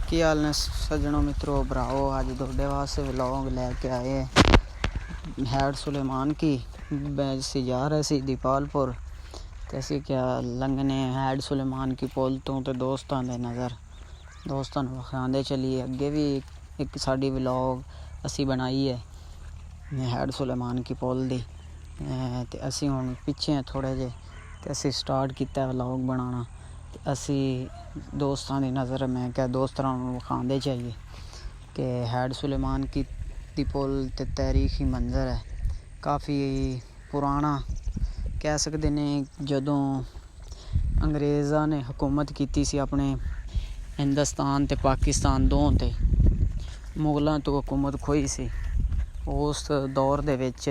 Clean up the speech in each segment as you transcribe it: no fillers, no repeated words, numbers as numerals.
की हाल ने सज्जनों मित्रों भराओ। अज थोड़े वास्ते व्लॉग लैके आए हैड सुलेमान की। असी जा रहे सी दीपालपुर तो असी क्या लंघने हैड सुलेमान की पुल तो दोस्तों के नज़र दोस्तों विखाते चलीए। अगे भी एक साड़ी व्लॉग असी बनाई है हैड सुलेमान की पुल दी ते असी हुण पिछे थोड़े जे ते असी स्टार्ट किया व्लॉग बनाना। असी दोस्तों की नज़र मैं क्या दोस्तों विखाते चाहिए कि हैड सुलेमान की पुल ते तारीखी मंजर है काफ़ी पुराना कह सकते ने। जदों अंग्रेज़ां ने हुकूमत की सी अपने हिंदुस्तान ते पाकिस्तान दों ते मुगलों तो हुकूमत खोई सी उस दौर दे विच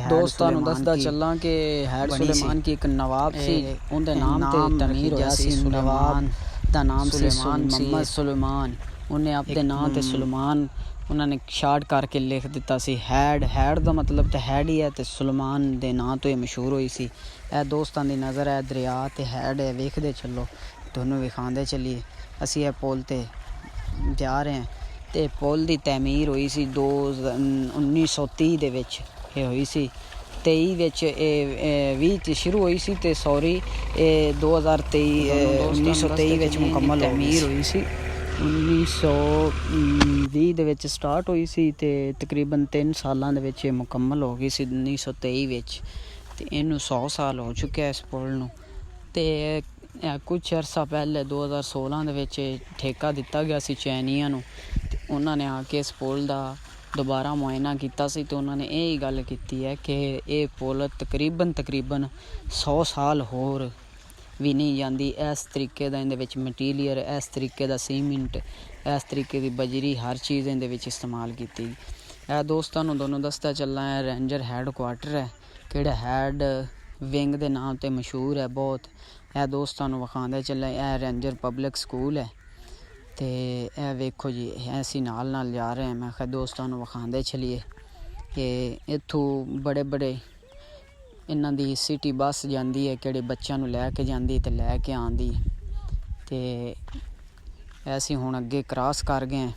दोस्तां नूं दसदा चलां कि हैड सुलेमान की एक नवाब सी उनके नाम ते तमीर होया सी। नवाब दा नाम सी मोहम्मद सुलेमान। उन्हें अपने नाम ते सुलेमान उन्होंने शार्ट करके लिख दिता सी हैड। हैड दा मतलब तो हैड ही है ते सुलेमान दे नाम तो ये मशहूर हुई सी। ए दोस्तां दी नज़र है दरिया ते हैड है वेखदे चलो दोनों विखाते चलिए। असी ए पुल ते जा रहे हैं ते पुल दी तमीर हुई सी 1930 दे विच हुई सी। 23 विच 20 शुरू हुई सी ते सॉरी 1923 विच मुकम्मल तमीर हुई सी। 1920 दे विच स्टार्ट हुई सी ते तकरीबन 3 सालां दे विच मुकम्मल हो गई सी 1923 विच ते इनू 100 साल हो चुके हैं इस पुल नू। ते कुछ अरसा पहले 2016 दे विच ठेका दिता गया सी चैनियां नू। उन्होंने आके इस पुल का दोबारा मुआयना किया सी तो उन्होंने यही गल की है कि ये पुल तकरीबन 100 साल होर भी नहीं जाती। इस तरीके का इहदे विच मटीरियल इस तरीके का सीमेंट इस तरीके की बजरी हर चीज़ इहदे विच इस्तेमाल की। दोस्तों दोनों दसदा चलना है रेंजर हैड क्वार्टर है किहड़ा हैड विंग के नाम ते मशहूर है बहुत। यह दोस्तों विखाते चले यह रेंजर पब्लिक स्कूल है ते ए वेखो जी ऐसी नाल जा रहे हैं। मैं क्या दोस्तों विखाते चलिए कि इत्थों बड़े बड़े इन्हां दी सिटी बस जाती है कि बच्चों लैके जाती ते लैके आती ते ऐसी हुण अगे क्रॉस कर गए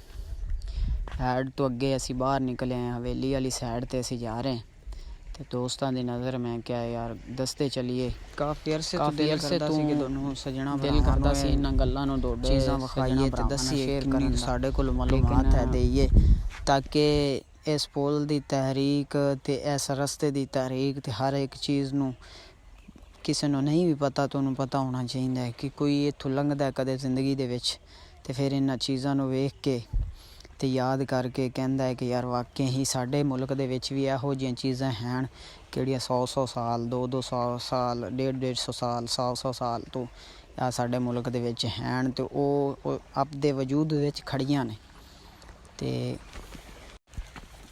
हैड तो अगे असी बाहर निकले हैं हवेली वाली साइड ते असी जा रहे हैं। तो दोस्तों की नज़र मैं क्या यार दसते चलिए काफ़ी अरसे तो दिल करता सी इन्हां गल्लां नूं चीज़ां विखाइए ते दसीए कि साडे कोल मालूमात है देइए ताकि इस पुल की तहरीक ते इस रस्ते की तहरीक ते हर एक चीज़ नूं किसी नूं नहीं भी पता तो उन्होंने पता होना चाहिए कि कोई इत्थों लंघदा कदे जिंदगी दे विच ते फिर इन्हां चीज़ां नूं वेख के ते याद करके कहता है कि यार वाकई ही साडे मुल्क दे विच भी इहो जिहियां चीज़ां हैं किहड़ियां 100 साल 200 साल 150 साल 100 साल तो साडे मुल्क दे विच हैं ते ओह अपने वजूद विच खड़ियां ने। ते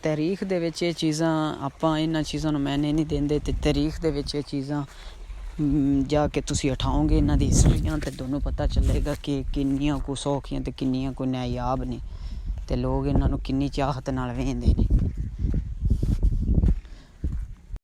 तारीख दे विच ये चीज़ां आपां इन्हां चीज़ां नूं मैंने नहीं देंदे ते तारीख दे विच ये चीज़ां जाके तुसी उठाओगे इन्हां दी हिस्ट्रियां ते दोनों पता चलेगा कि किन्नियां को सौखियां ते किन्नियां को नायाब ने ते लोग इन्हां नूं किन्नी चाहत नाल वेंदे ने।